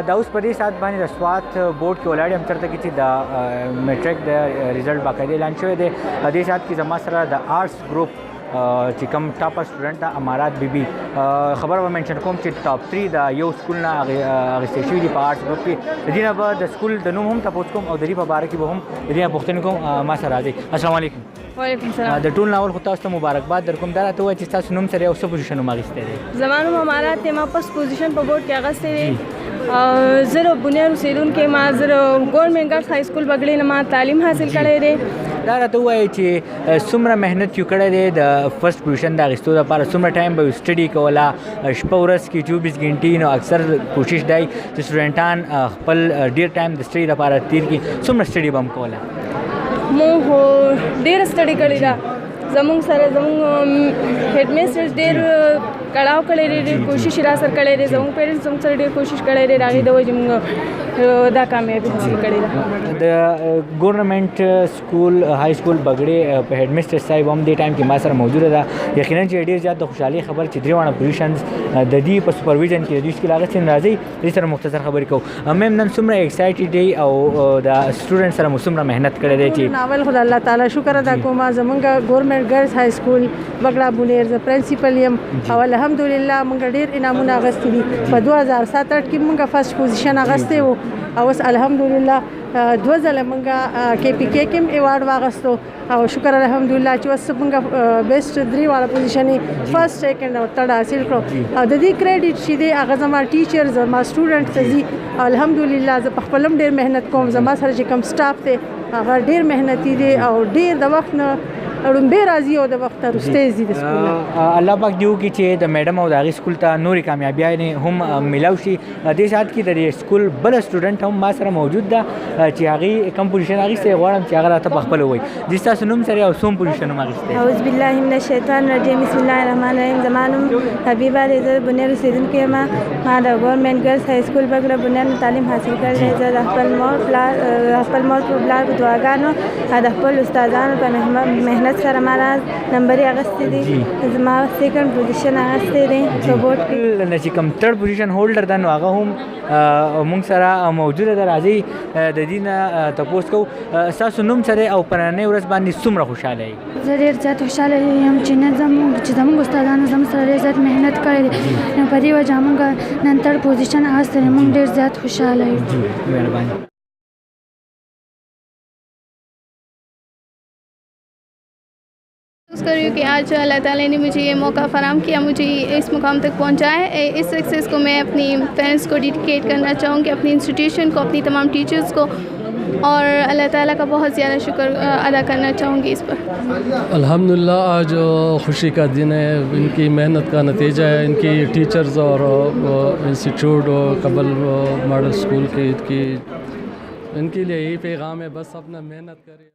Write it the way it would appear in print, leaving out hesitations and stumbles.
دا اوس په دې ساعت باندې د سوات بورډ کې ولاړ یم چېرته کې چې د میټرک د رزلټ باقاعده اعلان شوی دی. دې ساعت کې زما سره د آرټس ګروپ چې کوم ټاپر سټوډنټ ده امارات بیبي خبر به منشن کوم چې ټاپ 3 د یو سکول نه اخیستل شوي دي په آرټس ګروپ کې. د دې نه به د سکول د نوم هم تپوس کوم او د دې په باره کې به هم د دې نه پوښتنې کوم. ما سره راځئ. السلام علیکم. وعلیکم السلام. د ټول ناول خو تاسو ته مبارکباد در کوم. دا راته ووایه چې تاسو نوم سره یو څه پوزیشن هم اخیستی دی؟ زما نوم امارات دی. ما فرسټ پوزیشن په بورډ کې اخیستی دی. زه د بنیر اوسېدونکی ما. زه د ګورنمنټ ګرلز های سکول بګړۍ نه ما تعلیم حاصل کړی دی. دا راته ووایه چې څومره محنت یې کړی دی د فرسټ پوزیشن د اخیستو لپاره؟ څومره ټایم به یې سټډي کوله؟ شپه ورځ کې 24 غنټې نو اکثر کوشش دی چې سټوډنټان خپل ډېر ټایم د سټډي لپاره تیر کړي. څومره سټډي به هم کوله؟ مونږ ډېره سټډي کړې ده. زمونږ سره زمونږ هیډ میسټر ډېر کړاو کړی دی، ډېر کوشش یې را سره کړی دی. زمونږ پیرنټس زمونږ سره ډېر کوشش کړی دی. د هغې د وجې مونږ دا کامیابي حاصل کړې ده. د ګورنمنټ سکول های سکول بګړۍ په هیډ میسټر صاحب هم دې ټایم کې ما سره موجوده ده. یقینا چې ډېر زیات د خوشحالۍ خبر چې درې واړه پوزیشنز د دې په سپرویژن کې د دوی څخه اخیستل. راځئ دې سره مختصر خبرې کوو. میم نن څومره ایکسایټډ دی او د سټوډنټ سره مو څومره محنت کړی دی چې ناول خو د الله تعالی شکر ادا کوم. زمونږ ګورنمنټ ګرلز های سکول بګړا بونیر زه پرنسپل یم او الحمدلله مونږ ډېر انعامونه اخیستي دي. په 2007 کې مونږ فرسټ پوزیشن اخیستی و او اوس الحمدلله 2 ځله مونږ KPK کې هم ایوارډ واخیستو او شکر الحمدلله چې اوس مونږ بیسټ 3 واړه پوزیشن فرسټ سیکنډ او تھرډ حاصل کړو. او د دې کریډټ چې دی هغه زما ټیچر زما سټوډنټ ته ځي. الحمدلله زه په خپل هم ډېر محنت کوم. زما سره چې کوم سټاف دی هغه ډېر محنتي دی او ډېر د وخت نه ړومبې راځي او د وخت وروسته ځي د سکول. الله پاک دې وکړي چې د میډم او د هغې سکول ته نورې کامیابیانې هم میلاو شي. دې ساعت کې د دې سکول بله سټوډنټ هم ما سره موجود ده چې هغې کوم پوزیشن اخیستی. غواړم چې هغه راته په خپله ووایي. دې ستاسو نوم سره او څوم پوزیشن هم اخیستی؟ اعوذ بالله من الشیطان الرجیم. بسم الله الرحمن الرحیم. زما نوم حبیبه دی. زه د بنیر اوسېدونکی یم. ما د ګورنمنټ ګرلز های سکول بګړه بنیر نه تعلیم حاصل کړی دی. زه د خپل مور په پلار په دعاګانو او د خپل استادانو په محنت سره ما نمبر اخیستی دی. زما سیکنډ پوزیشن اخیستی دی په بورډ کې. نه چې کوم تھرډ پوزیشن هولډر ده نو هغه هم موږ سره موجوده ده. راځئ د دې نه تپوس کوو. ستاسو نوم سره او په نننۍ ورځ باندې څومره خوشحاله یئ؟ زه ډېر زیات خوشحاله یم چې زموږ استادانو زموږ سره ډېر زیات محنت کړی دی. نو په دې وجه موږ نن تھرډ پوزیشن اخیستی دی. موږ ډېر زیات خوشحاله یو. مهرباني. कर रही हूँ कि आज अल्लाह ताला ने मुझे ये मौका फ़राहम किया, मुझे इस मुकाम तक पहुँचाया है. इस सक्सेस को मैं अपनी पेरेंट्स को डेडिकेट करना चाहूँगी, अपनी इंस्टीट्यूशन को, अपनी तमाम टीचर्स को, और अल्लाह ताला का बहुत ज़्यादा शुक्र अदा करना चाहूँगी इस पर. अल्हम्दुलिल्लाह आज खुशी का दिन है. इनकी मेहनत का नतीजा है. इनकी टीचर्स और इंस्टीट्यूट और कबल मॉडल स्कूल की इनके लिए यही पैगाम है, बस अपना मेहनत करें.